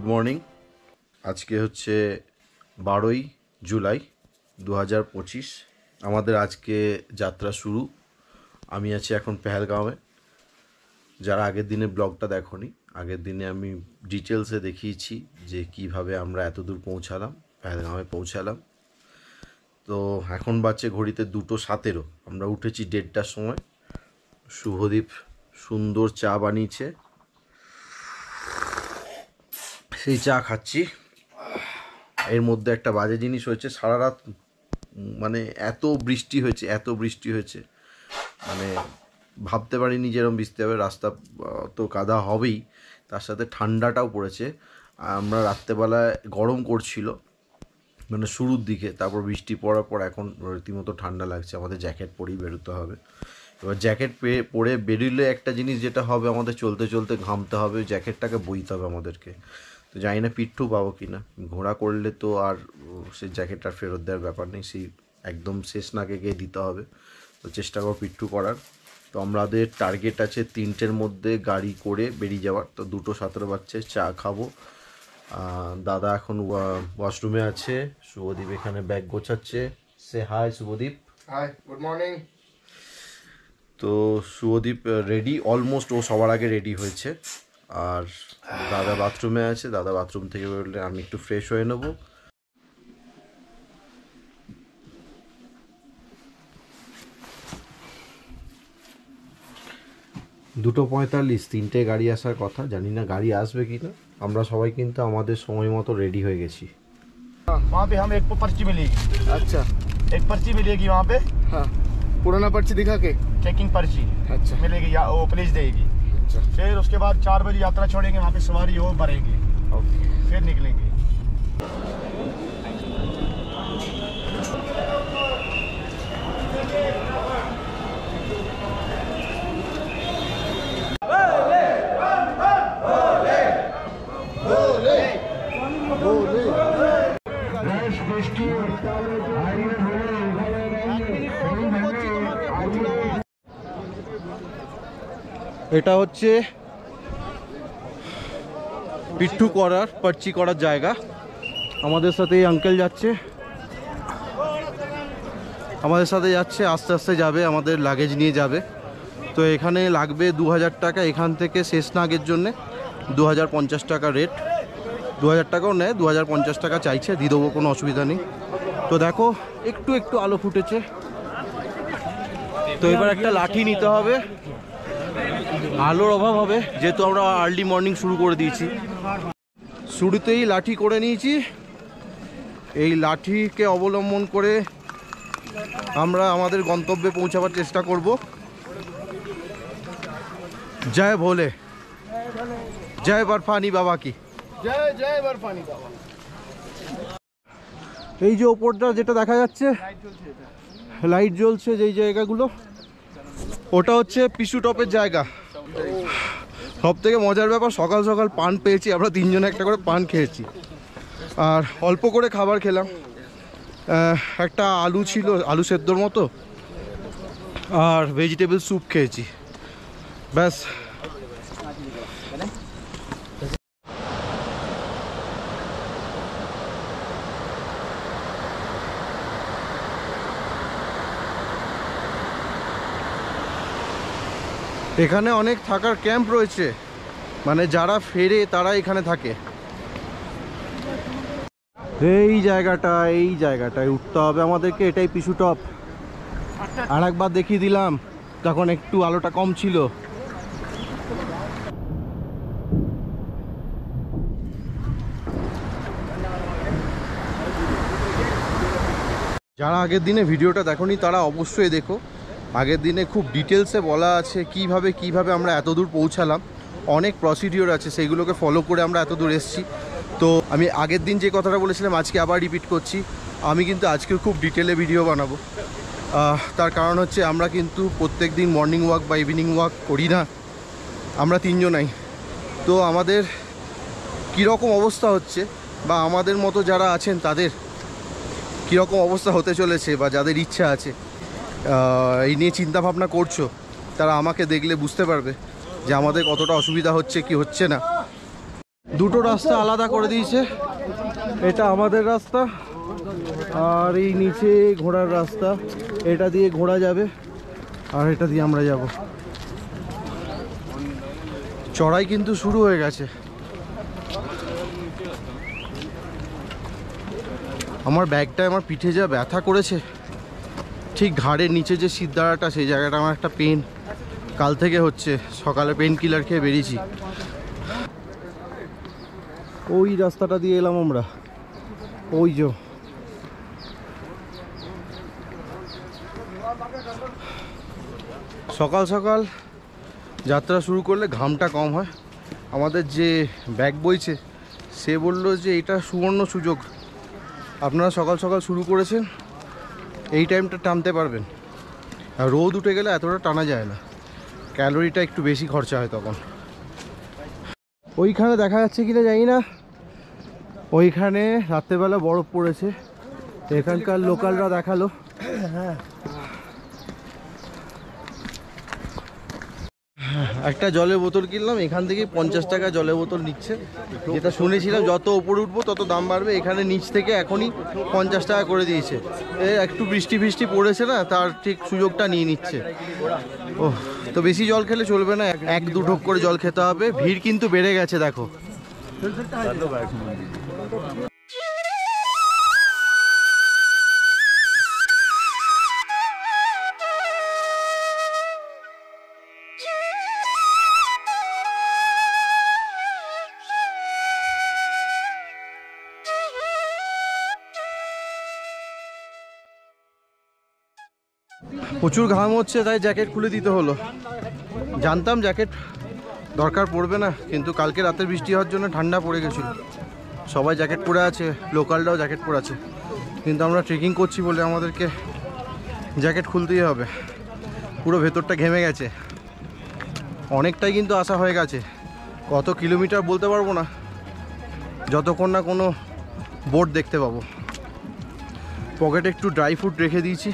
Morning. আজকে হচ্ছে 12ই জুলাই 2025। আমাদের আজকে যাত্রা শুরু। আমি আছি এখন পেহেলগাঁওয়ে। যারা আগের দিনে ব্লগটা দেখোনি, আগের দিনে আমি ডিটেলসে দেখিয়েছি যে কিভাবে আমরা এত দূর পৌঁছালাম, পেহেলগাঁওয়ে পৌঁছালাম। তো এখন বাজছে ঘড়িতে 2:17। আমরা উঠেছি 1:30টার সময়। শুভদীপ সুন্দর চা বানিয়েছে, সেই চা খাচ্ছি। এর মধ্যে একটা বাজে জিনিস হয়েছে, সারা রাত মানে এত বৃষ্টি হয়েছে মানে ভাবতে পারিনি যেরকম বৃষ্টি হবে। রাস্তা তো কাদা হবেই, তার সাথে ঠান্ডাটাও পড়েছে। আমরা রাত্রেবেলায় গরম করছিল মানে শুরুর দিকে, তারপর বৃষ্টি পড়ার পর এখন রীতিমতো ঠান্ডা লাগছে। আমাদের জ্যাকেট পরেই বেরোতে হবে। এবার জ্যাকেট পরে বেরোলে একটা জিনিস যেটা হবে, আমাদের চলতে চলতে ঘামতে হবে, জ্যাকেটটাকে বইতে হবে আমাদেরকে। তো জানি না পিঠ্ঠু পাবো কি না। ঘোড়া করলে তো আর সেই জ্যাকেটটা ফেরত দেওয়ার ব্যাপার নেই, সেই একদম শেষ নাকে গিয়ে দিতে হবে। তো চেষ্টা করবো পিঠ্ঠু করার। তো আমাদের টার্গেট আছে 3টের মধ্যে গাড়ি করে বেরিয়ে যাওয়ার। তো 2:17 বাজছে, চা খাবো। দাদা এখন ওয়াশরুমে আছে, শুভদীপ এখানে ব্যাগ গোছাচ্ছে। সে hi Shubhadeep. Hi, good morning. তো শুভদীপ রেডি অলমোস্ট, ও সবার আগে রেডি হয়েছে। আর দাদা বাথরুমে আছে, দাদা বাথরুম থেকে বেরোলে আমি একটু ফ্রেশ হয়ে নেব। দুটো 45, 3টে গাড়ি আসার কথা, জানি না গাড়ি আসবে কি না। আমরা সবাই কিন্তু আমাদের সময় মতো রেডি হয়ে গেছি। वहाँ पे हम एक पर्ची मिलेगी। अच्छा, एक पर्ची मिलेगी वहाँ पे। हाँ, पुराना पर्ची दिखा के चेकिंग पर्ची अच्छा मिलेगी या वो पुलिस देगी। अच्छा, फिर उसके बाद 4 बजे यात्रा छोड़ेंगे, वहाँ पे सवारी हो भरेंगे। ओके, फिर निकलेंगे। এটা হচ্ছে পিঠ্ঠু করার, পার্চি করার জায়গা। আমাদের সাথে এই আঙ্কেল যাচ্ছে, আস্তে আস্তে যাবে, আমাদের লাগেজ নিয়ে যাবে। তো এখানে লাগবে 2000 টাকা। এখান থেকে শেষনাগের জন্যে 2050 টাকা রেট। 2000 টাকাও নেয়, 2050 টাকা চাইছে, দিয়ে দেবো, কোনো অসুবিধা নেই। তো দেখো একটু আলো ফুটেছে। তো এবার একটা লাঠি নিতে হবে, আলোর অভাব হবে যেহেতু আমরা আর্লি মর্নিং শুরু করে দিয়েছি। শুরুতেই লাঠি করে নিয়েছি। এই লাঠিকে অবলম্বন করে আমরা আমাদের গন্তব্যে পৌঁছাবার চেষ্টা করব। জয় ভোলে, জয় বরফানি বাবা কি जय जय बर्फानी बाबा। এই যে ওপরটা যেটা দেখা যাচ্ছে লাইট জ্বলছে, যেই জায়গাগুলো, ওটা হচ্ছে পিছু টপের জায়গা। সব থেকে মজার ব্যাপার, সকাল সকাল পান পেয়েছি আমরা, 3 জনে একটা করে পান খেয়েছি। আর অল্প করে খাবার খেলাম। একটা আলু ছিল, আলু সেদ্ধর মতো, আর ভেজিটেবল স্যুপ খেয়েছি, ব্যাস। এখানে অনেক থাকার ক্যাম্প রয়েছে, মানে যারা ফেরে তারা এখানে থাকে। এই জায়গাটায় উঠতে হবে আমাদেরকে, এটাই পিছু টপ। আর একবার দেখিয়ে দিলাম, তখন একটু আলোটা কম ছিল। যারা আগের দিনে ভিডিওটা দেখোনি তারা অবশ্যই দেখো। আগের দিনে খুব ডিটেলসে বলা আছে কিভাবে আমরা এত দূর পৌঁছালাম। অনেক প্রসিডিওর আছে, সেইগুলোকে ফলো করে আমরা এত দূর এসেছি। তো আমি আগের দিন যে কথাটা বলেছিলাম আজকে আবার রিপিট করছি, আমি কিন্তু আজকেও খুব ডিটেলে ভিডিও বানাবো। তার কারণ হচ্ছে আমরা কিন্তু প্রত্যেক দিন মর্নিং ওয়াক বা ইভিনিং ওয়াক করি না, আমরা 3 জনাই। তো আমাদের কীরকম অবস্থা হচ্ছে, বা আমাদের মতো যারা আছেন তাদের কীরকম অবস্থা হতে চলেছে, বা যাদের ইচ্ছা আছে এই নিয়ে চিন্তা ভাবনা করছো, তারা আমাকে দেখলে বুঝতে পারবে যে আমাদের কতটা অসুবিধা হচ্ছে কি হচ্ছে না। দুটো রাস্তা আলাদা করে দিয়েছে, এটা আমাদের রাস্তা আর এই নিচে ঘোড়ার রাস্তা, এটা দিয়ে ঘোড়া যাবে আর এটা দিয়ে আমরা যাব। চড়াই কিন্তু শুরু হয়ে গেছে। আমার ব্যাগটা আমার পিঠে যা ব্যথা করেছে, ঠিক ঘাড়ের নিচে যে সিদ্ধারাটা সেই জায়গাটা আমার একটা পেন কাল থেকে হচ্ছে। সকালে পেন কিলার খেয়ে বেরিয়েছি। ওই রাস্তাটা দিয়ে এলাম আমরা, ওই যে সকাল সকাল যাত্রা শুরু করলে ঘামটা কম হয়। আমাদের যে ব্যাগ বইছে সে বললো যে এটা সুবর্ণ সুযোগ, আপনারা সকাল সকাল শুরু করেছেন, এই টাইমটা টানতে পারবেন। আর রোদ উঠে গেলে এতটা টানা যায় না, ক্যালোরিটা একটু বেশি খরচা হয় তখন। ওইখানে দেখা যাচ্ছে কিনা জানি না, ওইখানে রাত্রেবেলা বরফ পড়েছে, এখানকার লোকালরা দেখালো। একটা জলের বোতল কিনলাম, এখান থেকে 50 টাকা জলের বোতল নিচ্ছে। যেটা শুনেছিলাম যত উপরে উঠবো তত দাম বাড়বে, এখানে নিচ থেকে এখনই 50 টাকা করে দিয়েছে। একটু বৃষ্টি ফিষ্টি পড়েছে না, তার ঠিক সুযোগটা নিয়ে নিচ্ছে। ও তো বেশি জল খেলে চলবে না, 1-2 ঢোক করে জল খেতে হবে। ভিড় কিন্তু বেড়ে গেছে দেখো। প্রচুর ঘাম হচ্ছে, তাই জ্যাকেট খুলে দিতে হলো। জানতাম জ্যাকেট দরকার পড়বে না, কিন্তু কালকে রাতের বৃষ্টি হওয়ার জন্য ঠান্ডা পড়ে গেছিলো। সবাই জ্যাকেট পরে আছে, লোকালরাও জ্যাকেট পরে আছে, কিন্তু আমরা ট্রেকিং করছি বলে আমাদেরকে জ্যাকেট খুলতেই হবে। পুরো ভেতরটা ঘেমে গেছে, অনেকটাই কিন্তু আসা হয়ে গেছে। কত কিলোমিটার বলতে পারবো না, যতক্ষণ না কোনো বোর্ড দেখতে পাবো। পকেটে একটু ড্রাই ফ্রুট রেখে দিয়েছি,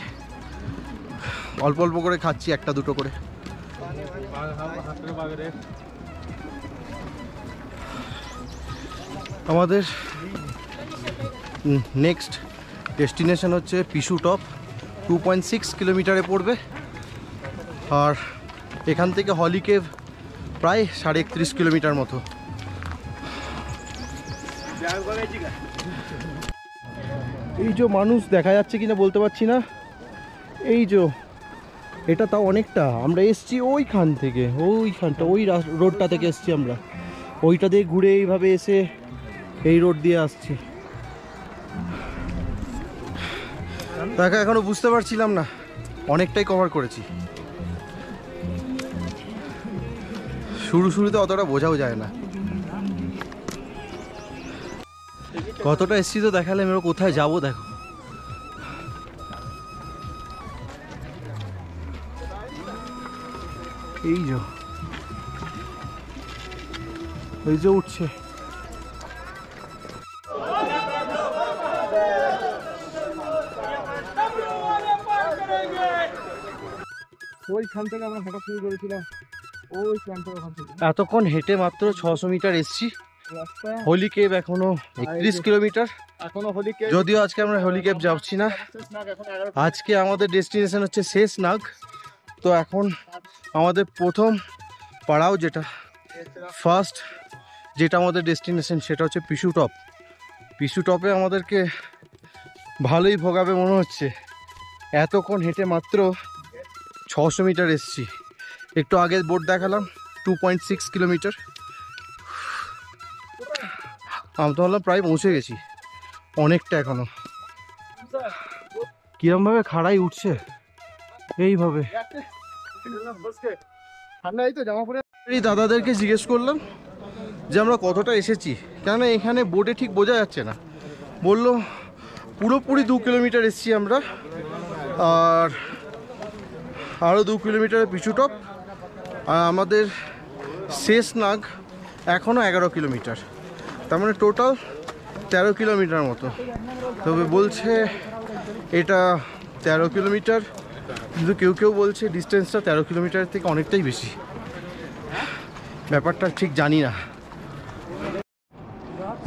অল্প অল্প করে খাচ্ছি, 1-2 করে। আমাদের নেক্সট ডেস্টিনেশন হচ্ছে পিশু টপ, 2.6 কিলোমিটারে পড়বে। আর এখান থেকে হলি কেভ প্রায় 31.5 কিলোমিটার মতো। এই যে মানুষ দেখা যাচ্ছে কিনা বলতে পারছি না, এই যে এটা তাও অনেকটা। আমরা এসছি ওইখান থেকে, ওইখানটা ওই রোডটা থেকে এসছি আমরা, ওইটা দিয়ে ঘুরে এইভাবে এসে এই রোড দিয়ে আসছি। তাকে এখনো বুঝতে পারছিলাম না, অনেকটাই কভার করেছি। শুরুতে অতটা বোঝাও যায় না। কতটা এসছি তো দেখালে, আমরা কোথায় যাবো দেখো। এই যে উঠছে, ওইখান থেকে আমরা হাঁটা শুরু করেছিলাম। এতক্ষণ হেঁটে মাত্র 600 মিটার এসছি। হোলি কেভ এখনো 31 কিলোমিটার। যদিও আজকে আমরা হোলি কেভ যাচ্ছি না, আজকে আমাদের ডেস্টিনেশন হচ্ছে শেষনাগ। তো এখন আমাদের প্রথম পাড়াও, যেটা ফার্স্ট যেটা আমাদের ডেস্টিনেশন, সেটা হচ্ছে পিশু টপ। পিশু টপে আমাদেরকে ভালোই ভোগাবে মনে হচ্ছে। এতক্ষণ হেঁটে মাত্র 600 মিটার এসছি। একটু আগে বোর্ড দেখালাম 2.6 কিলোমিটার। আমি তো বললাম প্রায় পৌঁছে গেছি, অনেকটা এখনো। কিরমভাবে খাড়াই উঠছে এইভাবে। দাদাদেরকে জিজ্ঞেস করলাম যে আমরা কতটা এসেছি, কেন এখানে বোর্ডে ঠিক বোঝা যাচ্ছে না। বললো পুরোপুরি 2 কিলোমিটার এসছি আমরা, আর আরও 2 কিলোমিটার পিছু টপ। আর আমাদের শেষনাগ এখনও 11 কিলোমিটার, তার মানে টোটাল 13 কিলোমিটার মতো। তবে বলছে এটা 13 কিলোমিটার, কিন্তু কেউ কেউ বলছে ডিস্টেন্সটা 13 কিলোমিটার থেকে অনেকটাই বেশি। ব্যাপারটা ঠিক জানি না।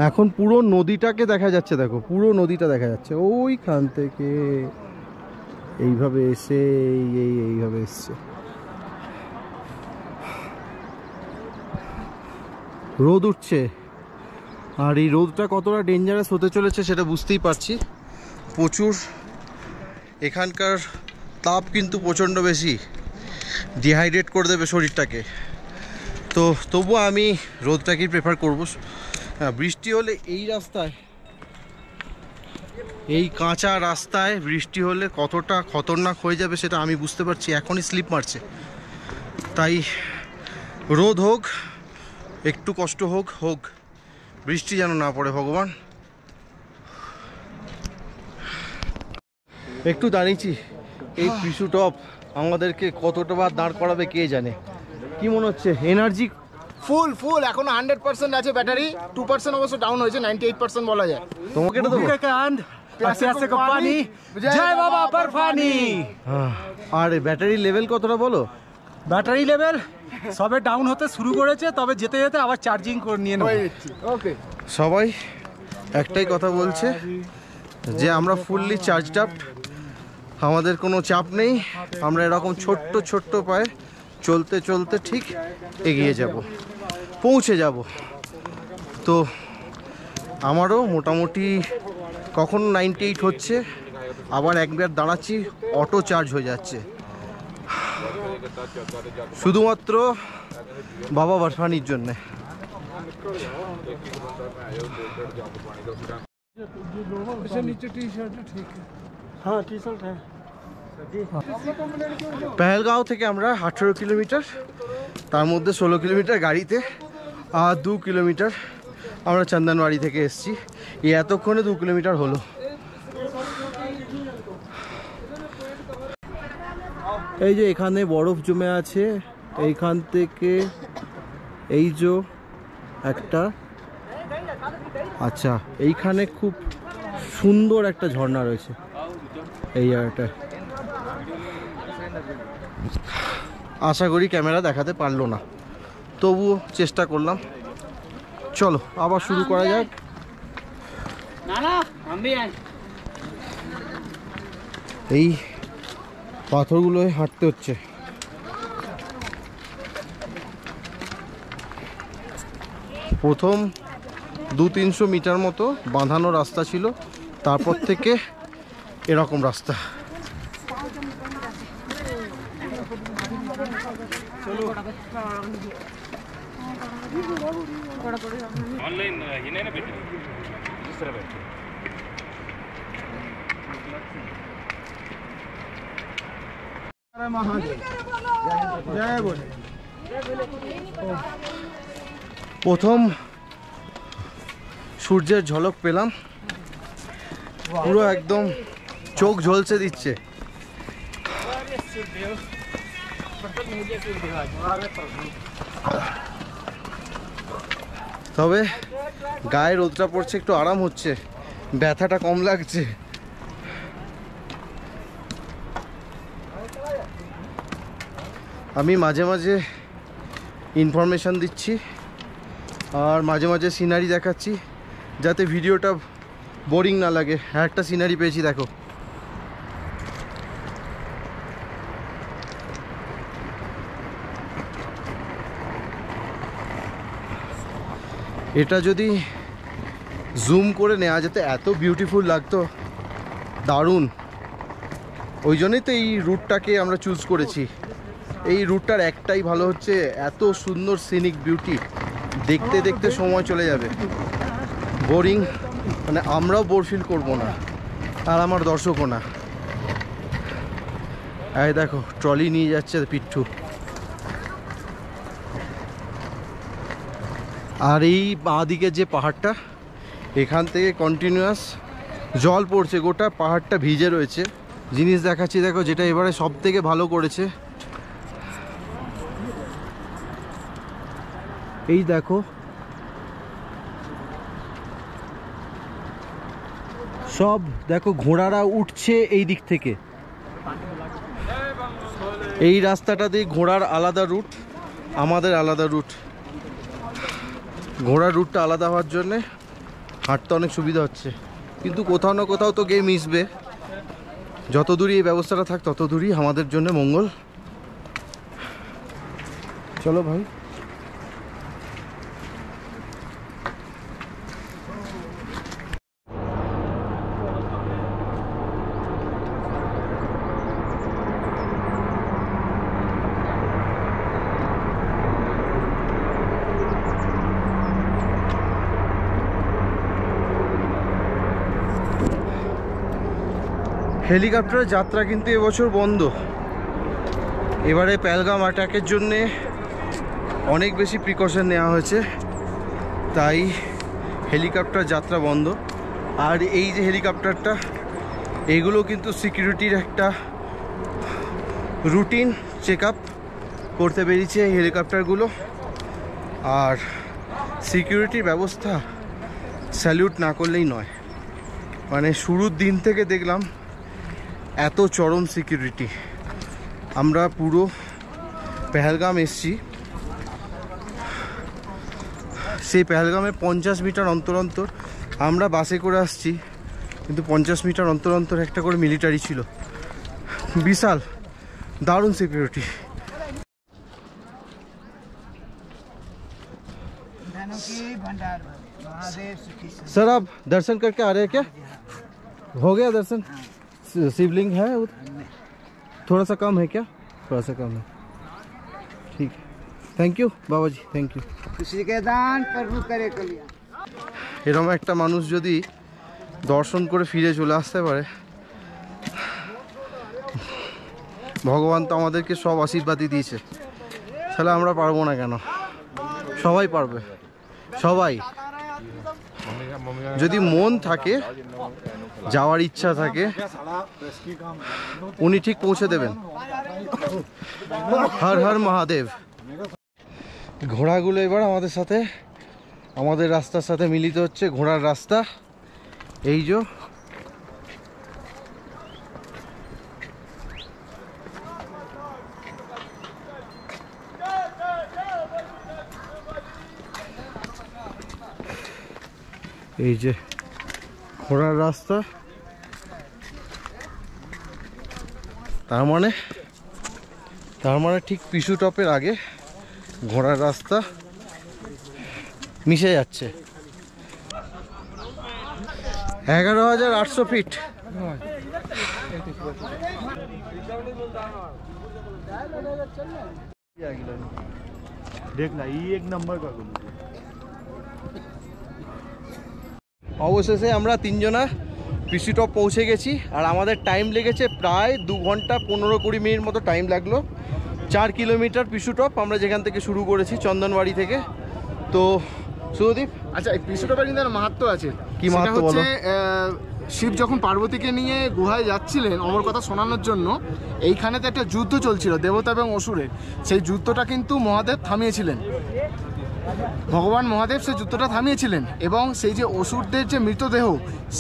এখন পুরো নদীটাকে দেখা যাচ্ছে, দেখো পুরো নদীটা দেখা যাচ্ছে ওইখান থেকে এইভাবে এসে এইভাবে এসছে। রোদ উঠছে, আর এই রোদটা কতটা ডেঞ্জারাস হতে চলেছে সেটা বুঝতেই পারছি। প্রচুর এখানকার তাপ কিন্তু প্রচণ্ড বেশি, ডিহাইড্রেট করে দেবে শরীরটাকে। তো তবুও আমি রোদটাকেই প্রেফার করবো। বৃষ্টি হলে এই রাস্তায়, এই কাঁচা রাস্তায় বৃষ্টি হলে কতটা খতরনাক হয়ে যাবে সেটা আমি বুঝতে পারছি। এখনই স্লিপ মারছে, তাই রোদ হোক, একটু কষ্ট হোক, বৃষ্টি যেন না পড়ে ভগবান। একটু দাঁড়িয়েছি, এই পিছু টপ আমাদেরকে কতটা বার দাঁড় করাবে কে জানে। কি মনে হচ্ছে? এনার্জি ফুল ফুল এখনো 100% আছে ব্যাটারি, 2% অবশ্য ডাউন হয়েছে, 98% বলা যায়। তোমাকে এটা দেবো। জয় বাবা বরফানি। আর ব্যাটারি লেভেল কতটা বলো? ব্যাটারি লেভেল সবে ডাউন হতে শুরু করেছে, তবে যেতে যেতে আবার চার্জিং করে নিয়ে নেব। ওকে, সবাই একটাই কথা বলছে যে আমরা ফুললি চার্জড আপ, আমাদের কোনো চাপ নেই, আমরা এরকম ছোট্ট ছোট্ট পায়ে চলতে চলতে ঠিক এগিয়ে যাব, পৌঁছে যাব। তো আমারও মোটামুটি কখনো 98 হচ্ছে, আবার একবার দাঁড়াচ্ছি অটো চার্জ হয়ে যাচ্ছে, শুধুমাত্র বাবা বরফানির জন্যে। পেহেলগাঁও থেকে আমরা 18 কিলোমিটার, তার মধ্যে 16 কিলোমিটার গাড়িতে, আর 2 কিলোমিটার আমরা চন্দনবাড়ি থেকে এসেছি। এই এতক্ষণে 2 কিলোমিটার হলো। এই যে এখানে বরফ জমে আছে, এইখান থেকে এই যে একটা, আচ্ছা এইখানে খুব সুন্দর একটা ঝর্ণা রয়েছে এই জায়গাটা। আশা করি ক্যামেরা দেখাতে পারলো না, তবুও চেষ্টা করলাম। চলো আবার শুরু করা যাক। এই পাথরগুলোয় হাঁটতে হচ্ছে। প্রথম 200-300 মিটার মতো বাঁধানো রাস্তা ছিল, তারপর থেকে এরকম রাস্তা। প্রথম সূর্যের ঝলক পেলাম, পুরো একদম চোখ ঝলসে দিচ্ছে। তবে গায়ে রোদটা পড়ছে, একটু আরাম হচ্ছে, ব্যথাটা কম লাগছে। আমি মাঝে মাঝে ইনফরমেশান দিচ্ছি আর মাঝে মাঝে সিনারি দেখাচ্ছি, যাতে ভিডিওটা বোরিং না লাগে। একটা সিনারি পেয়েছি, দেখো। এটা যদি জুম করে নেওয়া যেত এত বিউটিফুল লাগতো, দারুণ। ওই জন্যই তো এই রুটটাকে আমরা চুজ করেছি। এই রুটটার একটাই ভালো হচ্ছে, এত সুন্দর সিনিক বিউটি, দেখতে দেখতে সময় চলে যাবে, বোরিং মানে আমরাও বোর ফিল করবো না, আর আমার দর্শকও না। এই দেখো ট্রলি নিয়ে যাচ্ছে পিট্টু। আর এই বাঁ দিকে যে পাহাড়টা, এখান থেকে কন্টিনিউয়াস জল পড়ছে, গোটা পাহাড়টা ভিজে রয়েছে। জিনিস দেখাচ্ছি দেখো, যেটা এবারে সব থেকে ভালো করেছে, এই দেখো সব দেখো ঘোড়ারা উঠছে এই দিক থেকে। এই রাস্তাটা দিয়ে ঘোড়ার আলাদা রুট, আমাদের আলাদা রুট। ঘোড়ার রুটটা আলাদা হওয়ার জন্যে হাঁটতে অনেক সুবিধা হচ্ছে, কিন্তু কোথাও না কোথাও তো গিয়ে মিশবে। যত দূরই এই ব্যবস্থাটা থাক তত দূরই আমাদের জন্য মঙ্গল। চলো ভাই। হেলিকপ্টারের যাত্রা কিন্তু এবছর বন্ধ। এবারে পেহেলগাম অ্যাটাকের জন্যে অনেক বেশি প্রিকশন নেওয়া হয়েছে, তাই হেলিকপ্টার যাত্রা বন্ধ। আর এই যে হেলিকপ্টারটা, এগুলো কিন্তু সিকিউরিটির একটা রুটিন চেক আপ করতে বেরিয়েছে এই হেলিকপ্টারগুলো। আর সিকিউরিটির ব্যবস্থা স্যালিউট না করলেই নয়। মানে শুরুর দিন থেকে দেখলাম এত চরম সিকিউরিটি। আমরা পুরো পেহেলগাম এসছি, সেই পেহেলগামে 50 মিটার অন্তর অন্তর আমরা বাসে করে আসছি, কিন্তু 50 মিটার অন্তর অন্তর একটা করে মিলিটারি ছিল। বিশাল দারুণ সিকিউরিটি। सर आप दर्शन करके आ रहे हैं क्या? हो गया दर्शन? शिवलिंग है उधर? थोड़ा सा कम है क्या? थोड़ा सा कम है, ठीक है। थैंक यू बाबा जी, थैंक यू। खुशी के दान प्रभु करे कल्याण। এরকম একটা মানুষ যদি দর্শন করে ফিরে চলে আসতে পারে, ভগবান তো আমাদেরকে সব আশীর্বাদই দিয়েছে, তাহলে আমরা পারবো না কেন? সবাই পারবে, সবাই। যদি মন থাকে, যাওয়ার ইচ্ছা থাকে, উনি ঠিক পৌঁছে দেবেন। হর হর মহাদেব। ঘোড়াগুলো এবার আমাদের সাথে, আমাদের রাস্তার সাথে মিলিত হচ্ছে। ঘোড়ার রাস্তা এই যে, এই যে ঘোড়ার রাস্তা। তার মানে ঠিক পিছু টপের আগে ঘোড়ার রাস্তা মিশে যাচ্ছে। 11,800 ফিট। देख ला, ये एक नंबर का गुरु। অবশেষে আমরা তিনজনা পিসি টপ পৌঁছে গেছি, আর আমাদের টাইম লেগেছে প্রায় 2 ঘন্টা 15-20 মিনিট মতো টাইম লাগলো। 4 কিলোমিটার পিসু টপ আমরা যেখান থেকে শুরু করেছি, চন্দনবাড়ি থেকে। তো সুদীপ, আচ্ছা, এই পিসুটপের কিন্তু মাহাত্ম্য আছে। কি মাহাত্ম্য বলো? শিব যখন পার্বতীকে নিয়ে গুহায় যাচ্ছিলেন অমর কথা শোনানোর জন্য, এইখানেতে একটা যুদ্ধ চলছিল দেবতা এবং অসুরের। সেই যুদ্ধটা কিন্তু মহাদেব থামিয়েছিলেন, ভগবান মহাদেব সেই যুদ্ধটা থামিয়েছিলেন। এবং সেই যে অসুরদের যে মৃতদেহ,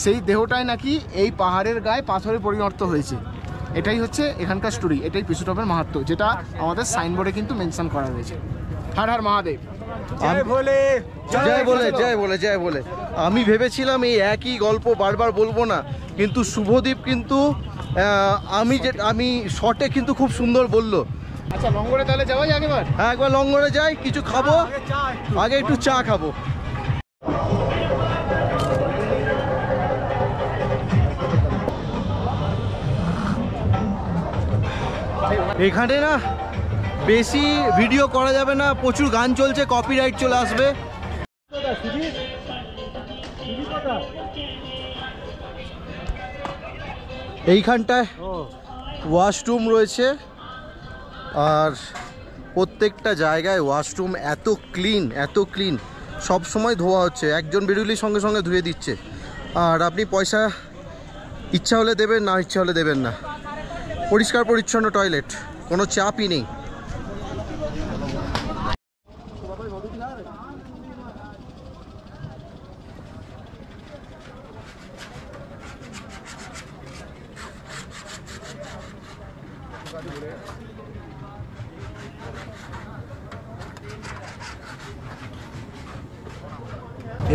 সেই দেহটাই নাকি এই পাহাড়ের গায়ে পাথরে পরিণত হয়েছে। এটাই হচ্ছে এখানকার স্টোরি, এটাই পিসুটপের মাহাত্ম্য, যেটা আমাদের সাইনবোর্ডে কিন্তু মেনশন করা রয়েছে। হর হর মহাদেব, জয় ভোলে, জয় বলে, জয় বলে, জয় বলে। আমি ভেবেছিলাম এই একই গল্প বারবার বলবো না, কিন্তু শুভদীপ কিন্তু আমি শর্টে কিন্তু খুব সুন্দর বললো। আচ্ছা, লঙ্গরে তাহলে যাওয়া যাক এবার। হ্যাঁ, একবার লঙ্গরে যাই, কিছু খাবো, আগে একটু চা খাবো। এখানে না বেশি ভিডিও করা যাবে না, প্রচুর গান চলছে, কপিরাইট চলে আসবে। এইখানটায় ওয়াশরুম রয়েছে, আর প্রত্যেকটা জায়গায় ওয়াশরুম এত ক্লিন, সব সময় ধোয়া হচ্ছে। একজন বেরুলেই সঙ্গে সঙ্গে ধুয়ে দিচ্ছে। আর আপনি পয়সা ইচ্ছা হলে দেবেন, না ইচ্ছা হলে দেবেন না। পরিষ্কার পরিচ্ছন্ন টয়লেট, কোনো চাপই নেই।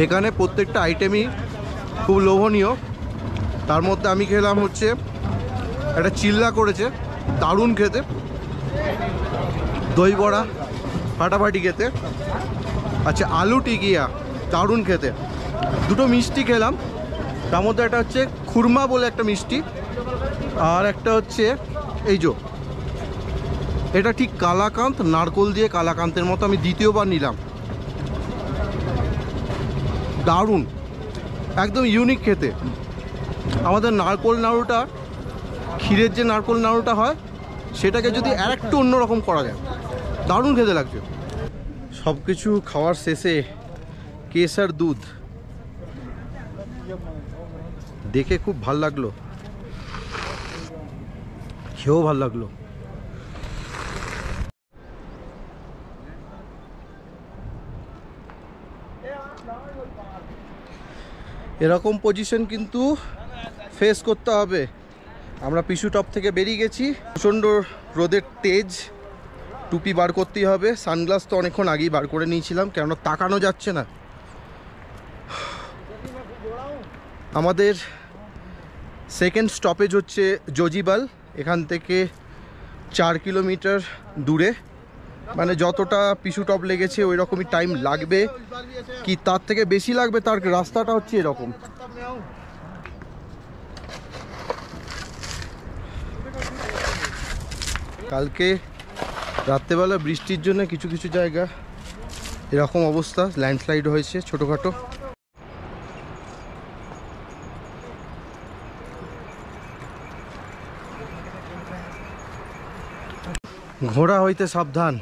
এখানে প্রত্যেকটা আইটেমই খুব লোভনীয়। তার মধ্যে আমি খেলাম হচ্ছে একটা চিল্লা করেছে, দারুণ খেতে। দই বড়া ফাটাফাটি খেতে। আচ্ছা, আলু টিকিয়া দারুণ খেতে। দুটো মিষ্টি খেলাম, তার মধ্যে একটা হচ্ছে খুরমা বলে একটা মিষ্টি, আর একটা হচ্ছে এই যে এটা ঠিক কালাকাঁদ, নারকোল দিয়ে কালাকান্তের মতো। আমি দ্বিতীয়বার নিলাম, দারুণ, একদম ইউনিক খেতে। আমাদের নারকোল নাড়ুটা, ক্ষীরের যে নারকোল নাড়ুটা হয়, সেটাকে যদি আর একটু অন্যরকম করা যায়, দারুণ খেতে লাগছে। সব কিছু খাওয়ার শেষে কেশর দুধ দেখে খুব ভাল লাগলো, খেয়েও ভাল লাগলো। এরকম পজিশন কিন্তু ফেস করতে হবে। আমরা পিছু টপ থেকে বেরিয়ে গেছি, প্রচণ্ড রোদের তেজ, টুপি বার করতেই হবে। সানগ্লাস তো অনেকক্ষণ আগেই বার করে নিয়েছিলাম, কেননা তাকানো যাচ্ছে না। আমাদের সেকেন্ড স্টপেজ হচ্ছে জোজিবাল। এখান থেকে 4 কিলোমিটার দূরে, মানে যতটা পিছু টপ লেগেছে ওই রকমই টাইম লাগবে, কি তার থেকে বেশি লাগবে। তার রাস্তাটা হচ্ছে এরকম। কালকে রাত্রেবেলা বৃষ্টির জন্য কিছু কিছু জায়গা এরকম অবস্থা, ল্যান্ডস্লাইড হয়েছে ছোটোখাটো। ঘোড়া হইতে সাবধান,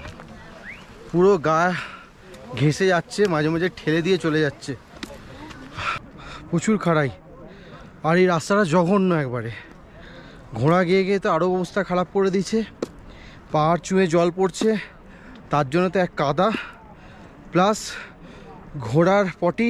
পুরো গা ঘেঁষে যাচ্ছে, মাঝে মাঝে ঠেলে দিয়ে চলে যাচ্ছে। প্রচুর খাড়াই, আর এই রাস্তাটা জঘন্য একবারে। ঘোড়া গিয়ে গিয়ে তো আরও অবস্থা খারাপ করে দিয়েছে। পাহাড় চুঁয়ে জল পড়ছে, তার জন্য তো এক কাদা, প্লাস ঘোড়ার পটি।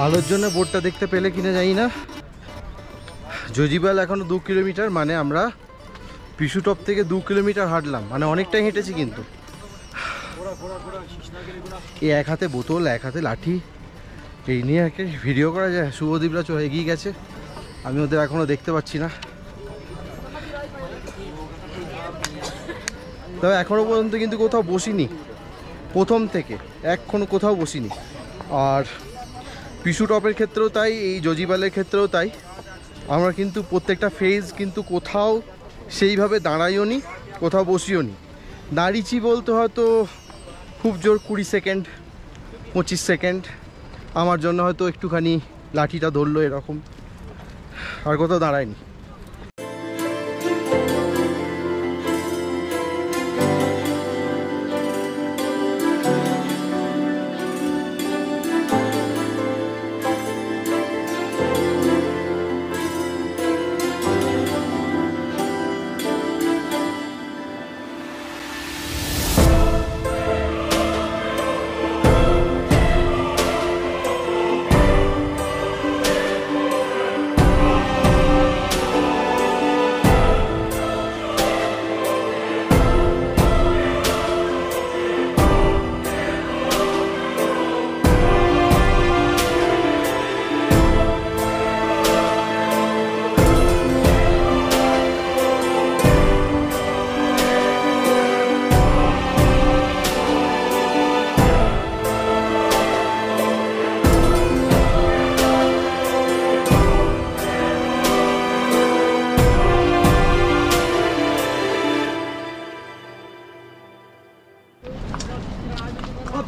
আলোর জন্য বোর্ডটা দেখতে পেলে কিনা জানি না। জজিবাল এখনো 2 কিলোমিটার, মানে আমরা পিছু টপ থেকে 2 কিলোমিটার হাঁটলাম, মানে অনেকটাই হেঁটেছি। কিন্তু এই এক হাতে বোতল, এক হাতে লাঠি, এই নিয়ে একটা ভিডিও করা যায়। শুভদীপরা চলে এগিয়ে গেছে, আমি ওদের এখনো দেখতে পাচ্ছি না। তবে এখনো পর্যন্ত কিন্তু কোথাও বসিনি, প্রথম থেকে এখনো কোথাও বসিনি। আর পিছু টপের ক্ষেত্রেও তাই, এই জজিবালের ক্ষেত্রেও তাই। আমরা কিন্তু প্রত্যেকটা ফেজ কিন্তু কোথাও সেইভাবে দাঁড়াইও নি, কোথাও বসিও নি। দাঁড়িয়েছি বলতে হয়তো খুব জোর 20 সেকেন্ড 25 সেকেন্ড, আমার জন্য হয়তো একটুখানি লাঠিটা ধরলো এরকম, আর কোথাও দাঁড়ায়নি।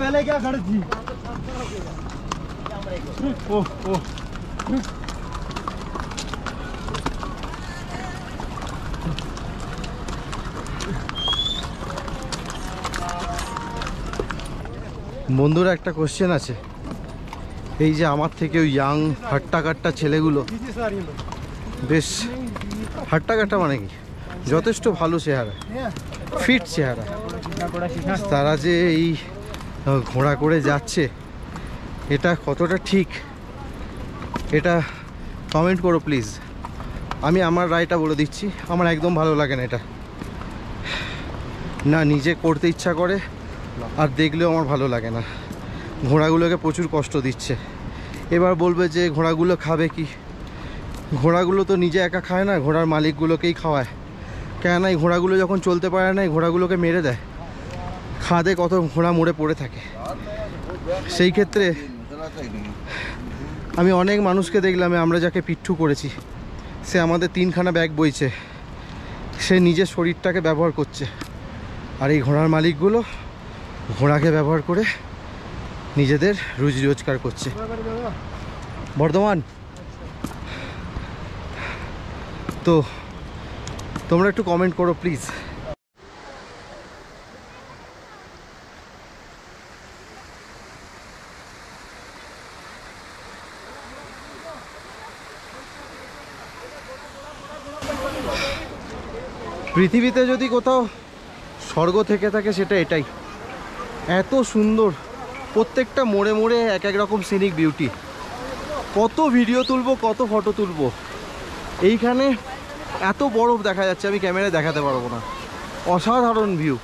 पहले क्या खड़ी थी ओह ओह বন্ধুরা একটা কোশ্চেন আছে, এই যে আমার থেকেও ইয়াং হাট্টা কাট্টা ছেলেগুলো, বেশ হাট্টা কাট্টা মানে কি যথেষ্ট ভালো চেহারা, ফিট চেহারা, তারা যে এই ঘোড়া করে যাচ্ছে এটা কতটা ঠিক এটা কমেন্ট করো প্লিজ। আমি আমার রায়টা বলে দিচ্ছি, আমার একদম ভালো লাগে না এটা, না নিজে করতে ইচ্ছা করে আর দেখলেও আমার ভালো লাগে না। ঘোড়াগুলোকে প্রচুর কষ্ট দিচ্ছে। এবার বলবে যে ঘোড়াগুলো খাবে কি, ঘোড়াগুলো তো নিজে একা খায় না, ঘোড়ার মালিকগুলোকেই খাওয়ায়। কেননা এই ঘোড়াগুলো যখন চলতে পারে না, এই ঘোড়াগুলোকে মেরে দেয়। খাদে কত ঘোড়া মরে পড়ে থাকে। সেই ক্ষেত্রে আমি অনেক মানুষকে দেখলাম, আমরা যাকে পিঠু করেছি সে আমাদের 3খানা ব্যাগ বইছে, সে নিজের শরীরটাকে ব্যবহার করছে। আর এই ঘোড়ার মালিকগুলো ঘোড়াকে ব্যবহার করে নিজেদের রুজি রোজগার করছে। বর্ধমান তো তোমরা একটু কমেন্ট করো প্লিজ। পৃথিবীতে যদি কোথাও স্বর্গ থেকে থাকে সেটা এটাই। এত সুন্দর, প্রত্যেকটা মোড়ে মোড়ে এক এক রকম সিনিক বিউটি। কত ভিডিও তুলবো, কত ফটো তুলবো। এইখানে এত বরফ দেখা যাচ্ছে, আমি ক্যামেরায় দেখাতে পারবো না। অসাধারণ ভিউ।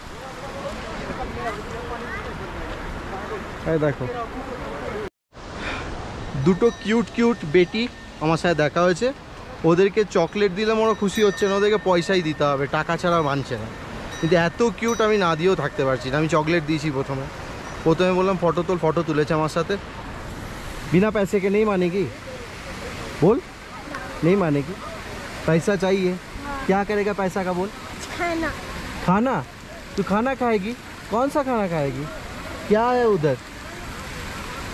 এই দেখো দুটো কিউট কিউট বেটি আমার সাথে দেখা হয়েছে, ওদেরকে চকলেট দিলাম, ওরা খুশি হচ্ছে না, ওদেরকে পয়সাই দিতে হবে, টাকা ছাড়া মানছে না। কিন্তু এত কিউট আমি না দিয়েও থাকতে পারছি না। আমি চকলেট দিয়েছি প্রথমে বললাম ফটো তোল, ফটো তুলেছে আমার সাথে। बिना पैसे के नहीं मानेगी, बोल नहीं मानेगी। पैसा चाहिए, क्या करेगा पैसा का बोल। खाना खाना, तू खाना खाएगी, कौन सा खाना खाएगी, क्या है उधर।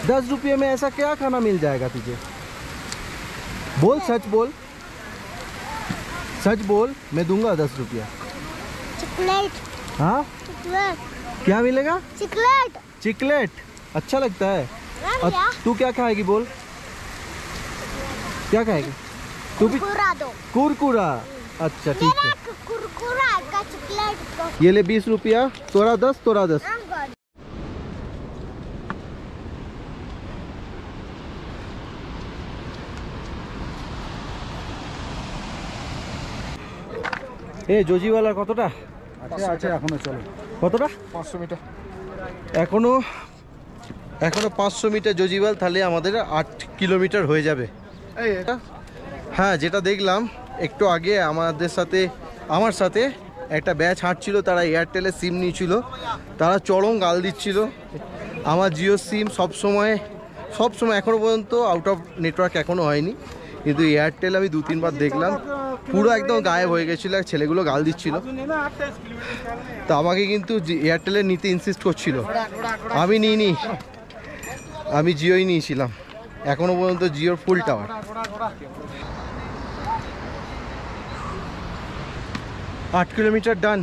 10 रुपये में ऐसा क्या खाना मिल जाएगा तुझे, बोल सच बोल, सच बोल, मैं दूंगा 10 रुपया। चॉकलेट हाँ चॉकलेट क्या मिलेगा, चॉकलेट चिकलेट अच्छा लगता है। और तू क्या खाएगी बोल, क्या खाएगी तू भी। कुरकुरा दो, कुरकुरा, अच्छा ठीक है। कुरकुरा का चॉकलेट दो। ये ले 20 रुपया, तोरा 10, तोरा 10। এ জজিওয়ালার কতটা আছে এখনো চলো কতটা 500 মিটার এখনো 500 মিটার জজিওয়াল, তাহলে আমাদের 8 কিলোমিটার হয়ে যাবে। হ্যাঁ, যেটা দেখলাম একটু আগে আমার সাথে একটা ব্যাচ হাঁটছিল, তারা এয়ারটেলের সিম নিয়েছিল, তারা চরম গাল দিচ্ছিল। আমার জিও সিম সবসময় এখনও পর্যন্ত আউট অফ নেটওয়ার্ক এখনও হয়নি, কিন্তু এয়ারটেল আমি 2-3 বার দেখলাম পুরো একদম গায়েব হয়ে গেছিলো, ছেলেগুলো গাল দিচ্ছিল। তো আমাকে কিন্তু এয়ারটেলের নিতে ইনসিস্ট করছিল, আমি নিইনি, আমি জিওই নিয়েছিলাম। এখনও পর্যন্ত জিওর ফুল টাওয়ার। 8 কিলোমিটার ডান।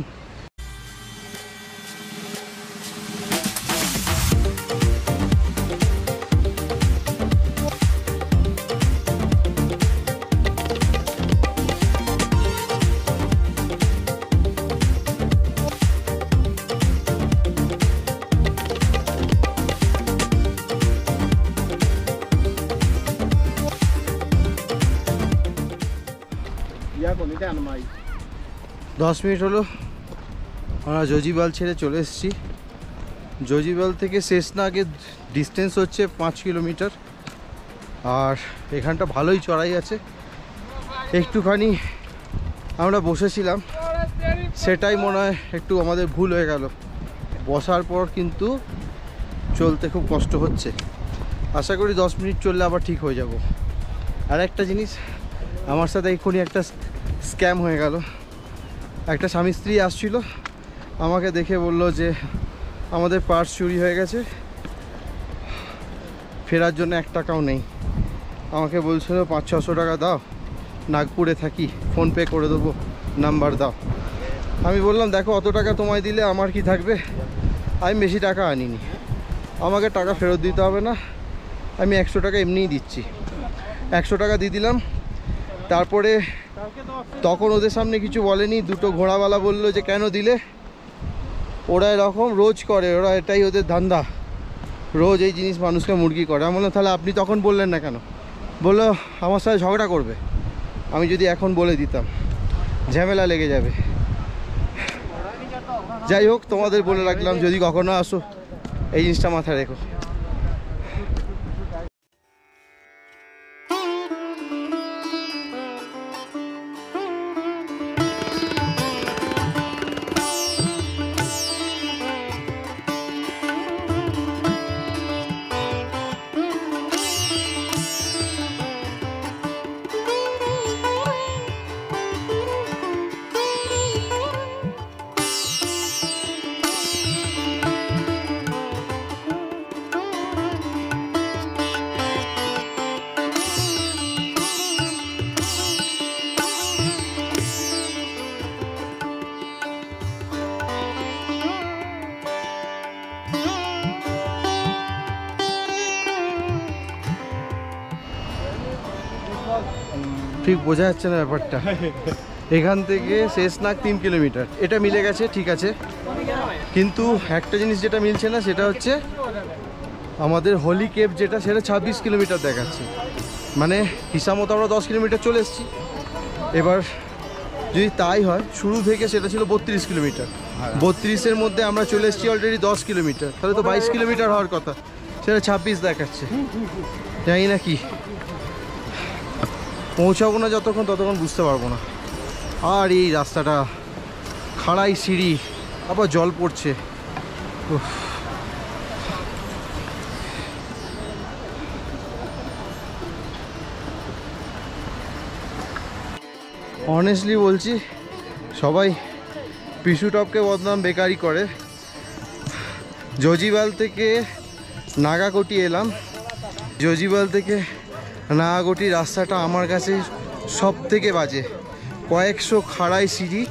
কোনিটা আনমাই 10 মিনিট হলো আমরা জজিবাল ছেড়ে চলে এসেছি। জজিবাল থেকে শেষনাগের ডিস্টেন্স হচ্ছে 5 কিলোমিটার। আর এখানটা ভালোই চড়াই আছে। একটুখানি আমরা বসেছিলাম, সেটাই মনে হয় একটু আমাদের ভুল হয়ে গেল। বসার পর কিন্তু চলতে খুব কষ্ট হচ্ছে। আশা করি 10 মিনিট চললে আবার ঠিক হয়ে যাব। আর একটা জিনিস, আমার সাথে এক্ষুনি একটা স্ক্যাম হয়ে গেল। একটা স্বামী স্ত্রী আসছিল, আমাকে দেখে বলল যে আমাদের পার্স চুরি হয়ে গেছে, ফেরার জন্য 1 টাকাও নেই। আমাকে বলছিল 500-600 টাকা দাও, নাগপুরে থাকি, ফোনপে করে দেবো, নাম্বার দাও। আমি বললাম দেখো অত টাকা তোমায় দিলে আমার কি থাকবে, আমি বেশি টাকা আনিনি, আমাকে টাকা ফেরত দিতে হবে না, আমি 100 টাকা এমনিই দিচ্ছি। 100 টাকা দিয়ে দিলাম। তারপরে তখন ওদের সামনে কিছু বলেনি, দুটো ঘোড়াওয়ালা বললো যে কেন দিলে, ওরা এরকম রোজ করে, ওরা এটাই ওদের ধান্দা, রোজ এই জিনিস মানুষকে মুরগি করে। আমি বললাম তাহলে আপনি তখন বললেন না কেন? বললো আমার সাথে ঝগড়া করবে, আমি যদি এখন বলে দিতাম ঝামেলা লেগে যাবে। যাই হোক, তোমাদের বলে রাখলাম, যদি কখনো আসো এই জিনিসটা মাথায় রেখো। ঠিক বোঝা যাচ্ছে না ব্যাপারটা। এখান থেকে শেষনাগ 3 কিলোমিটার, এটা মিলে গেছে ঠিক আছে, কিন্তু একটা জিনিস যেটা মিলছে না সেটা হচ্ছে আমাদের হোলি কেভ যেটা, সেটা 26 কিলোমিটার দেখাচ্ছে। মানে হিসাব মতো আমরা 10 কিলোমিটার চলে এসেছি। এবার যদি তাই হয়, শুরু থেকে সেটা ছিল 32 কিলোমিটার, 32-এর মধ্যে আমরা চলে এসেছি অলরেডি 10 কিলোমিটার, তাহলে তো 22 কিলোমিটার হওয়ার কথা, সেটা 26 দেখাচ্ছে। জানি না কি পৌঁছাবো না যতক্ষণ, ততক্ষণ বুঝতে পারবো না। আর এই রাস্তাটা খাড়াই সিঁড়ি, আবার জল পড়ছে। অনেস্টলি বলছি, সবাই পিছু টপকে বদনাম বেকারি করে। জজিবাল থেকে নাগাকোটি এলাম, জজিবাল থেকে নাগাকোটি রাস্তাটা আমার কাছে সব থেকে বাজে। কয়েকশো খাড়াই সিঁড়ি,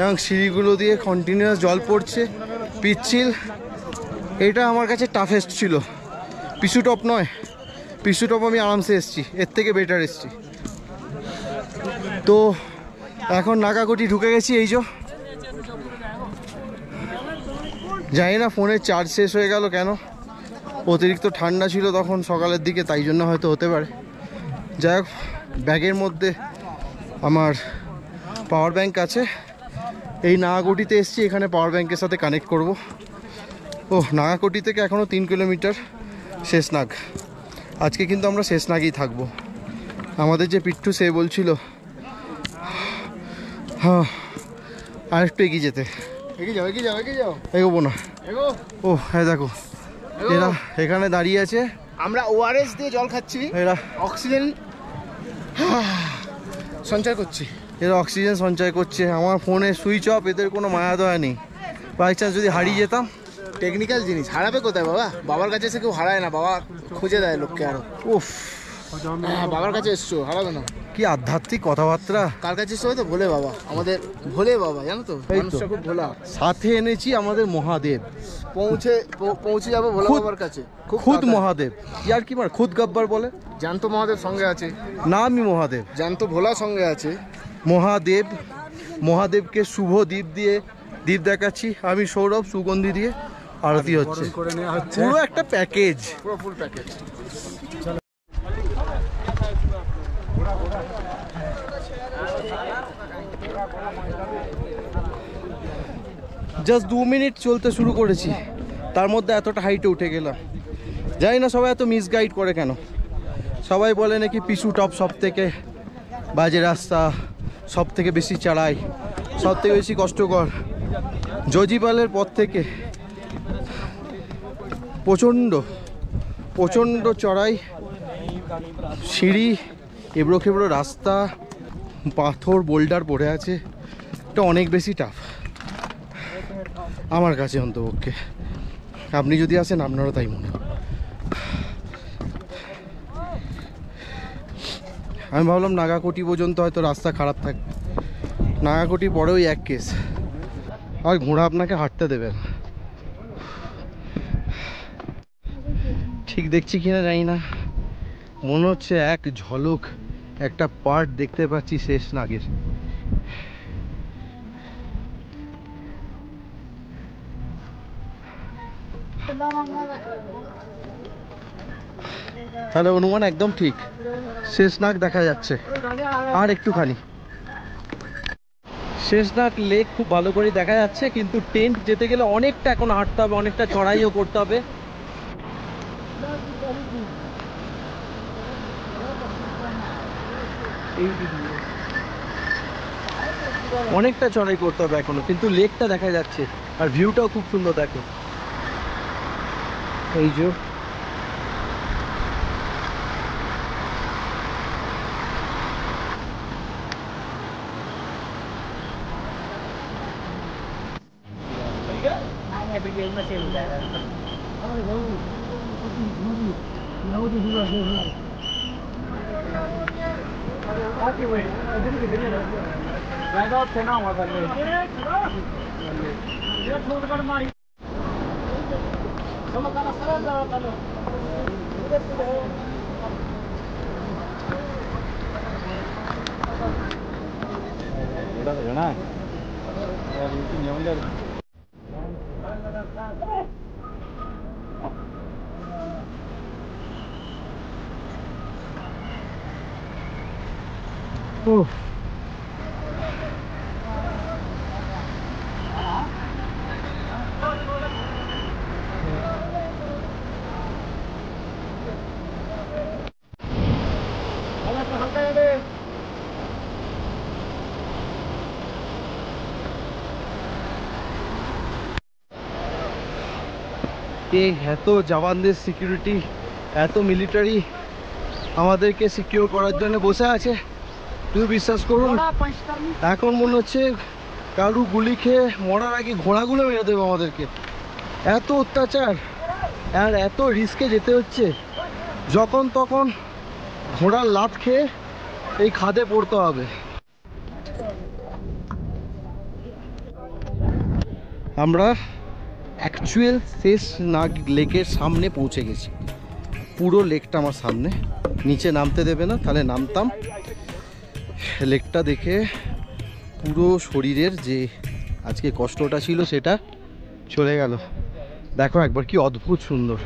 এবং সিঁড়িগুলো দিয়ে কন্টিনিউয়াস জল পড়ছে, পিচ্ছিল। এটা আমার কাছে টাফেস্ট ছিল, পিছু টপ নয়। পিছু টপ আমি আরামসে এসছি, এর থেকে বেটার এসছি। তো এখন নাগাকোটি ঢুকে গেছি। এই যে জানি না ফোনের চার্জ শেষ হয়ে গেল কেন, অতিরিক্ত ঠান্ডা ছিল তখন সকালের দিকে, তাই জন্য হয়তো হতে পারে। যাই হোক, ব্যাগের মধ্যে আমার পাওয়ার ব্যাংক আছে। এই নাগাকোটিতে এসছি, এখানে পাওয়ার ব্যাংকের সাথে কানেক্ট করব। ও নাগাকোটি থেকে এখনও 3 কিলোমিটার শেষনাগ। আজকে কিন্তু আমরা শেষনাগেই থাকবো। আমাদের যে পিট্টু, সে বলছিল হ্যাঁ আরেকটু এগিয়ে যেতে। এগোবো না। ও হ্যাঁ দেখো, এরা এখানে দাঁড়িয়ে আছে, আমরা ওআরএস দিয়ে জল খাচ্ছি, এরা অক্সিজেন সঞ্চয় করছি। এরা অক্সিজেন সঞ্চয় করছে। আমার ফোনে সুইচ অফ, এদের কোনো মায়া দয়া নেই। বাই চান্স যদি হারিয়ে যেতাম। টেকনিক্যাল জিনিস হারাবে কোথায় বাবা? বাবার কাছে এসে কেউ হারায় না, বাবা খুঁজে দেয় লোককে আরো। উফ, বাবার কাছে এসছো, হারাবে না। কি আধ্যাত্মিক কথাবার্তা। কার কাছে এসছো? তো ভোলে বাবা, আমাদের ভোলে বাবা, জানো তো, এই তো। মানুষটা খুব ভোলা। সাথে এনেছি আমাদের মহাদেব, পৌঁছে যাবো ভোলা খুদ- বাবার কাছে। খুদ মহাদেব। ইয়ার কি মার, খুদ গব্বর বলে। জ্যান্ত মহাদেব সঙ্গে আছে, নামই মহাদেব। জ্যান্ত ভোলা সঙ্গে আছে। মহাদেব, মহাদেবকে শুভ দীপ দেখাচ্ছি। আমি সৌরভ, সুগন্ধি দিয়ে আরতি হচ্ছে, করে নেওয়া হচ্ছে। পুরো একটা প্যাকেজ। পুরো ফুল প্যাকেজ। জাস্ট 2 মিনিট চলতে শুরু করেছি, তার মধ্যে এতটা হাইটে উঠে গেলাম। জানি না সবাই এত মিসগাইড করে কেন। সবাই বলে নাকি পিছু টপ সব থেকে বাজে রাস্তা, সব থেকে বেশি চড়াই, সব থেকে বেশি কষ্টকর। জজিবালের পর থেকে প্রচণ্ড চড়াই, সিঁড়ি, এবড়ো খেবড়ো রাস্তা, পাথর বোল্ডার পড়ে আছে। এটা অনেক বেশি টাফ আমার কাছে অন্তপক্ষে। আপনি যদি আসেন আপনারও তাই মনে হয়। আমি ভাবলাম নাগাকোটি পর্যন্ত হয়তো রাস্তা খারাপ থাকবে, নাগাকোটি পরেও এক কেস, আর ঘোড়া আপনাকে হাঁটতে দেবে না। ঠিক দেখছি কিনা জানি না, মনে হচ্ছে এক ঝলক একটা পার্ট দেখতে পাচ্ছি শেষনাগের। তাহলে অনুমান একদম ঠিক, শেষনাগ দেখা যাচ্ছে আর একটুখানি। শেষনাগ লেক খুব ভালো করে দেখা যাচ্ছে, কিন্তু টেন্ট যেতে গেলে অনেকটা এখন হাঁটতে হবে, অনেকটা চড়াইও করতে হবে। অনেকটা চড়াই করতে হবে এখনো, কিন্তু লেকটা দেখা যাচ্ছে আর ভিউটাও খুব সুন্দর। দেখো এই যে এত জওয়ানদের সিকিউরিটি, এত মিলিটারি আমাদেরকে সিকিউর করার জন্য বসে আছে। তুমি বিশ্বাস করুন, এখন মনে হচ্ছে কারু গুলি খেয়ে মরার আগে ঘোড়াগুলো মেরে দেবে আমাদেরকে। এত অত্যাচার আর এত রিস্কে যেতে হচ্ছে, যখন তখন ঘোড়ার লাত খেয়ে এই খাদে পড়তে হবে। আমরা অ্যাকচুয়াল শেষনাগ লেকের সামনে পৌঁছে গেছি। পুরো লেকটা আমার সামনে, নিচে নামতে দেবে না, তাহলে নামতাম। লেকটা দেখে পুরো শরীরের যে আজকে কষ্টটা ছিল সেটা চলে গেল। দেখো একবার কি অদ্ভুত সুন্দর।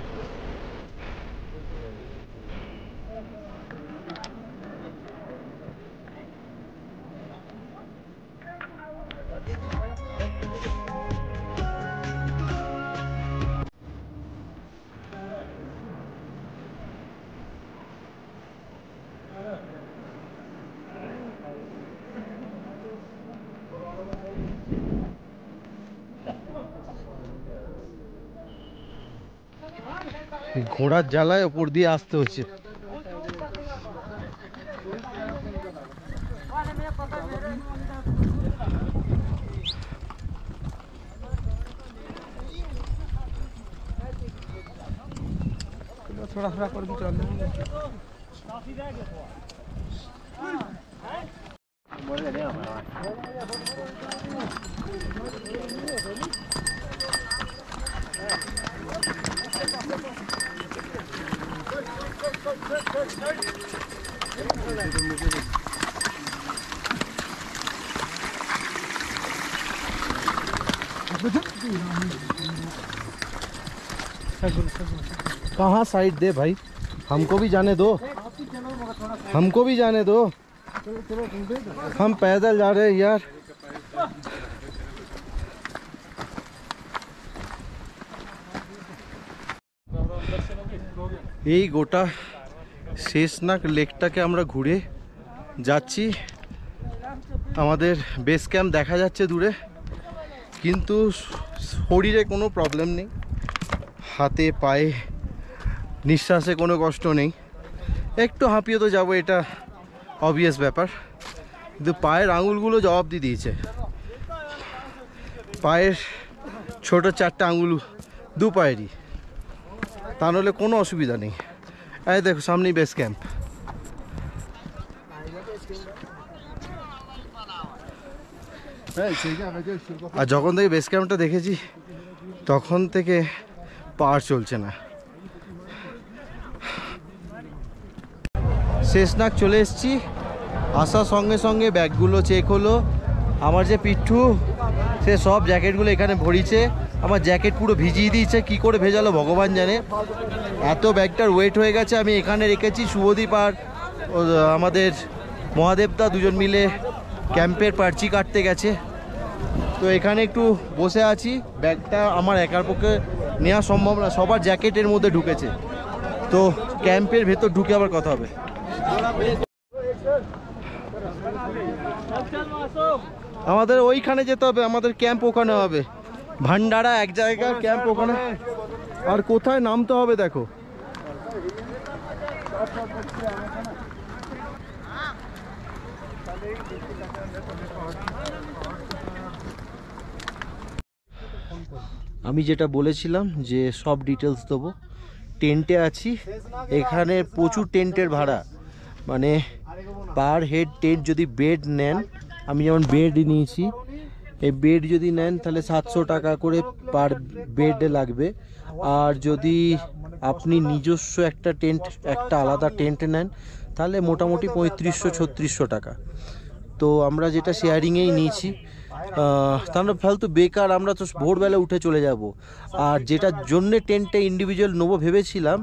ঘোড়ার জ্বালায় ওপর দিয়ে আসতে হচ্ছে। थोड़ा थोड़ा कर भी चल कहाँ साइड दे भाई, हमको भी जाने दो, हमको भी जाने दो, हम पैदल जा रहे हैं यार। এই গোটা শেষনাগ লেকটাকে আমরা ঘুরে যাচ্ছি। আমাদের বেস ক্যাম্প দেখা যাচ্ছে দূরে, কিন্তু শরীরে কোনো প্রবলেম নেই, হাতে পায়ে নিঃশ্বাসে কোনো কষ্ট নেই। একটু হাঁপিয়ে তো যাবো, এটা অবভিয়াস ব্যাপার, কিন্তু পায়ের আঙুলগুলো জবাব দিয়ে দিয়েছে। পায়ের ছোট 4টে আঙুল দু পায়েরই, তা নাহলে কোনো অসুবিধা নেই। এই দেখো সামনেই বেস ক্যাম্প। আর যখন থেকে বেস ক্যাম্পটা দেখেছি তখন থেকে পাওয়ার চলছে না। শেষনাগ চলে এসেছি, আসার সঙ্গে সঙ্গে ব্যাগগুলো চেক হলো। আমার যে পিঠু সে সব জ্যাকেটগুলো এখানে ভরিছে, আমার জ্যাকেট পুরো ভিজিয়ে দিয়েছে, কি করে ভেজালো ভগবান জানে। এত ব্যাগটার ওয়েট হয়ে গেছে। আমি এখানে রেখেছি, শুভদীপ আর আমাদের মহাদেবদা দুজন মিলে ক্যাম্পের পার্চি কাটতে গেছে। তো এখানে একটু বসে আছি, ব্যাগটা আমার একার পক্ষে নেওয়া সম্ভব না, সবার জ্যাকেটের মধ্যে ঢুকেছে। তো ক্যাম্পের ভেতর ঢুকে আবার কথা হবে। আমাদের ওইখানে যেতে হবে, আমাদের ক্যাম্প ওখানে হবে, ভান্ডারা এক জায়গার ক্যাম্প ওখানে। আর কোথায় নামতে হবে দেখো। আমি যেটা বলেছিলাম যে সব ডিটেলস দেবো। টেন্টে আছি, এখানে প্রচুর টেন্টের ভাড়া, মানে পার হেড টেন্ট যদি বেড নেন, আমি যেমন বেড নিয়েছি, এই বেড যদি নেন তাহলে 700 টাকা করে পার বেডে লাগবে। আর যদি আপনি নিজস্ব একটা টেন্ট, একটা আলাদা টেন্ট নেন তাহলে মোটামুটি 3500-3600 টাকা। তো আমরা যেটা শেয়ারিংয়েই নিয়েছি, তাহলে ফালতু বেকার, আমরা তো ভোরবেলা উঠে চলে যাব। আর যেটার জন্যে টেন্টটা ইন্ডিভিজুয়াল নেবো ভেবেছিলাম,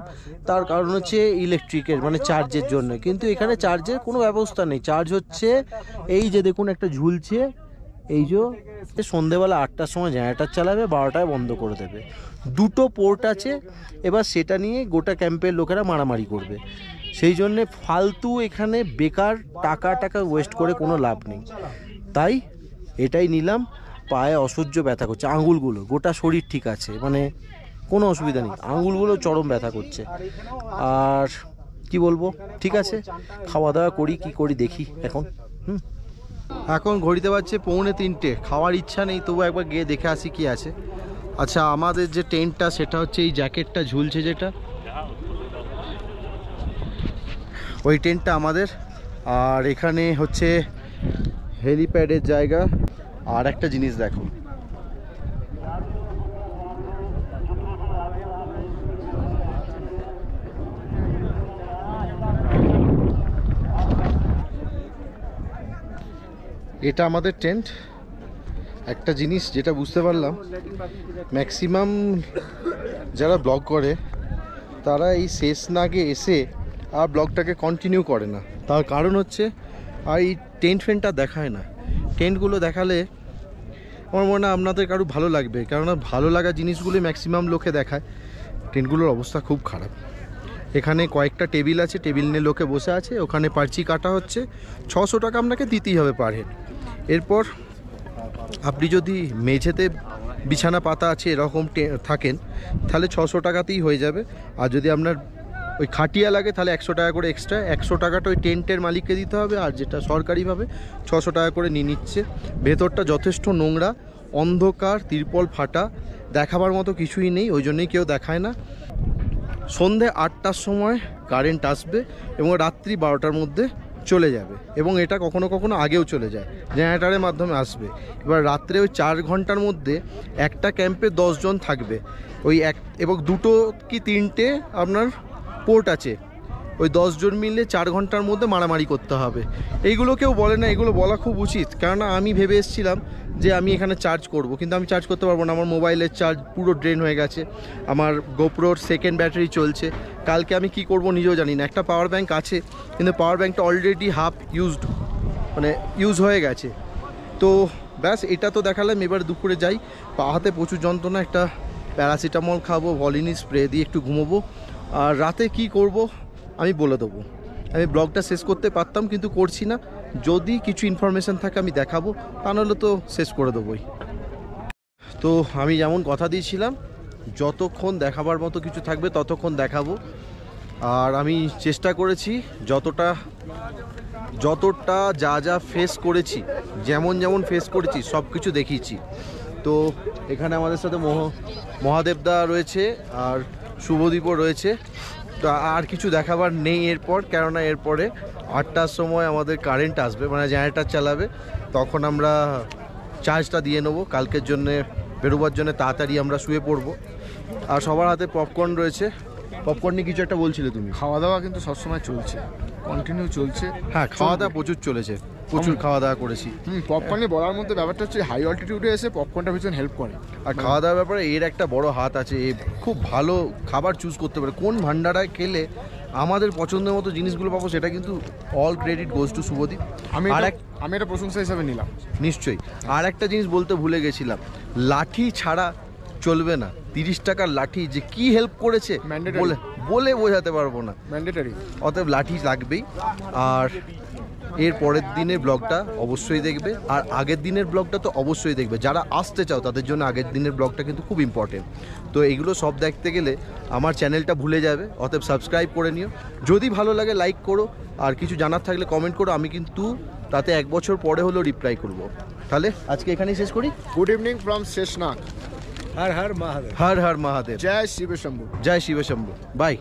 তার কারণ হচ্ছে ইলেকট্রিকের, মানে চার্জের জন্য। কিন্তু এখানে চার্জের কোনো ব্যবস্থা নেই। চার্জ হচ্ছে এই যে দেখুন একটা ঝুলছে, এই যে সন্ধেবেলা 8টার সময় জেনারেটার চালাবে, 12টায় বন্ধ করে দেবে। দুটো পোর্ট আছে, এবার সেটা নিয়ে গোটা ক্যাম্পের লোকেরা মারামারি করবে। সেই জন্যে ফালতু এখানে বেকার টাকা ওয়েস্ট করে কোনো লাভ নেই। তাই এটাই নিলাম। পায়ে অসহ্য ব্যথা করছে, আঙুলগুলো, গোটা শরীর ঠিক আছে, মানে কোনো অসুবিধা নেই, আঙুলগুলো চরম ব্যথা করছে। আর কি বলবো, ঠিক আছে, খাওয়া দাওয়া করি, কি করি দেখি এখন। এখন ঘড়িতে বাজছে 2:45, খাওয়ার ইচ্ছা নেই, তবু একবার গিয়ে দেখে আসি কি আছে। আচ্ছা, আমাদের যে টেন্টটা সেটা হচ্ছে এই জ্যাকেটটা ঝুলছে যেটা, ওই টেন্টটা আমাদের। আর এখানে হচ্ছে হেলিপ্যাডের জায়গা। আর একটা জিনিস দেখো, এটা আমাদের টেন্ট। একটা জিনিস যেটা বুঝতে পারলাম, ম্যাক্সিমাম যারা ব্লগ করে তারা এই শেষনাগে এসে আর ব্লগটাকে কন্টিনিউ করে না। তার কারণ হচ্ছে আর এই টেন্ট ফেন্টটা দেখায় না। টেন্টগুলো দেখালে আমার মনে হয় আপনাদের কারো ভালো লাগবে, কেননা ভালো লাগা জিনিসগুলি ম্যাক্সিমাম লোকে দেখায়। টেন্টগুলোর অবস্থা খুব খারাপ। এখানে কয়েকটা টেবিল আছে, টেবিল নিয়ে লোকে বসে আছে, ওখানে পার্চি কাটা হচ্ছে। 600 টাকা আপনাকে দিতেই হবে পার হেড। এরপর আপনি যদি মেঝেতে বিছানা পাতা আছে এরকম থাকেন তাহলে 600 টাকাতেই হয়ে যাবে। আর যদি আপনার ওই খাটিয়া লাগে তাহলে 100 টাকা করে এক্সট্রা। 100 টাকাটা ওই টেন্টের মালিককে দিতে হবে, আর যেটা সরকারিভাবে 600 টাকা করে নিয়ে নিচ্ছে। ভেতরটা যথেষ্ট নোংরা, অন্ধকার, তিরপল ফাটা, দেখাবার মতো কিছুই নেই, ওই জন্যই কেউ দেখায় না। সন্ধে 8টার সময় কারেন্ট আসবে এবং রাত্রি 12টার মধ্যে চলে যাবে, এবং এটা কখনো কখনো আগেও চলে যায়, জেনারেটারের মাধ্যমে আসবে। এবার রাত্রে ওই 4 ঘন্টার মধ্যে একটা ক্যাম্পে 10 জন থাকবে, ওই এবং 2 কি 3টে আপনার পোর্ট আছে। ওই 10 জন মিলে 4 ঘন্টার মধ্যে মারামারি করতে হবে। এইগুলো কেউ বলে না, এগুলো বলা খুব উচিত। কেননা আমি ভেবে এসেছিলাম যে আমি এখানে চার্জ করব, কিন্তু আমি চার্জ করতে পারবো না। আমার মোবাইলের চার্জ পুরো ড্রেন হয়ে গেছে, আমার গোপ্রোর 2nd ব্যাটারি চলছে। কালকে আমি কি করব নিজেও জানি না। একটা পাওয়ার ব্যাংক আছে, কিন্তু পাওয়ার ব্যাংকটা অলরেডি হাফ ইউজড, মানে ইউজ হয়ে গেছে। তো ব্যাস, এটা তো দেখালাম। এবার দুপুরে যাই, পা হাতে প্রচুর যন্ত্রণা, একটা প্যারাসিটামল খাবো, ভলিনি স্প্রে দিয়ে একটু ঘুমোবো। আর রাতে কি করব আমি বলে দেবো। আমি ব্লগটা শেষ করতে পারতাম কিন্তু করছি না। যদি কিছু ইনফরমেশান থাকে আমি দেখাবো, তা নাহলে তো শেষ করে দেবোই। তো আমি যেমন কথা দিয়েছিলাম, যতক্ষণ দেখাবার মতো কিছু থাকবে ততক্ষণ দেখাবো। আর আমি চেষ্টা করেছি যতটা যা ফেস করেছি, যেমন ফেস করেছি সব কিছু দেখিয়েছি। তো এখানে আমাদের সাথে মহাদেবদা রয়েছে আর শুভদীপও রয়েছে। তো আর কিছু দেখাবার নেই এরপর, কেননা এরপরে 8টার সময় আমাদের কারেন্ট আসবে, মানে জেনারেটার চালাবে। তখন আমরা চার্জটা দিয়ে নেবো, কালকের জন্য বেরোবার জন্য তাড়াতাড়ি আমরা শুয়ে পড়বো। আর সবার হাতে পপকর্ন রয়েছে। পপকর্ন নিয়ে কিছু একটা বলছিলে তুমি? খাওয়া দাওয়া কিন্তু সবসময় চলছে, কন্টিনিউ চলছে। হ্যাঁ, খাওয়া দাওয়া প্রচুর চলেছে, প্রচুর খাওয়া দাওয়া করেছি। পপকর্নে বলার মধ্যে ব্যাপারটা হচ্ছে হাই অল্টিটিউডে এসে পপকর্নটা ভীষণ হেল্প করে। আর খাওয়া দাওয়ার ব্যাপারে এর একটা বড় হাত আছে, এ খুব ভালো খাবার চুজ করতে পারে, কোন ভান্ডারায় খেলে আমাদের পছন্দের মতো জিনিসগুলো পাবো, সেটা কিন্তু all credit goes to Shubhadeep. আমি এটা প্রশংসা হিসাবে নিলাম। নিশ্চয়ই। আর একটা জিনিস বলতে ভুলে গেছিলাম, লাঠি ছাড়া চলবে না। 30 টাকার লাঠি যে কি হেল্প করেছে বলে বোঝাতে পারবো না, ম্যান্ডেটরি। অতএব লাঠি লাগবেই। আর এর পরের দিনের ব্লগটা অবশ্যই দেখবে, আর আগের দিনের ব্লগটা তো অবশ্যই দেখবে। যারা আসতে চাও তাদের জন্য আগের দিনের ব্লগটা কিন্তু খুব ইম্পর্টেন্ট। তো এগুলো সব দেখতে গেলে আমার চ্যানেলটা ভুলে যাবে, অতএব সাবস্ক্রাইব করে নিও। যদি ভালো লাগে লাইক করো, আর কিছু জানার থাকলে কমেন্ট করো, আমি কিন্তু তাতে 1 বছর পরে হলেও রিপ্লাই করব। তাহলে আজকে এখানেই শেষ করি। Good evening from Sheshnag. হর হর মহাদেব। হর হর মহাদেব। জয় শিব শম্ভু। জয় শিব শম্ভু। বাই।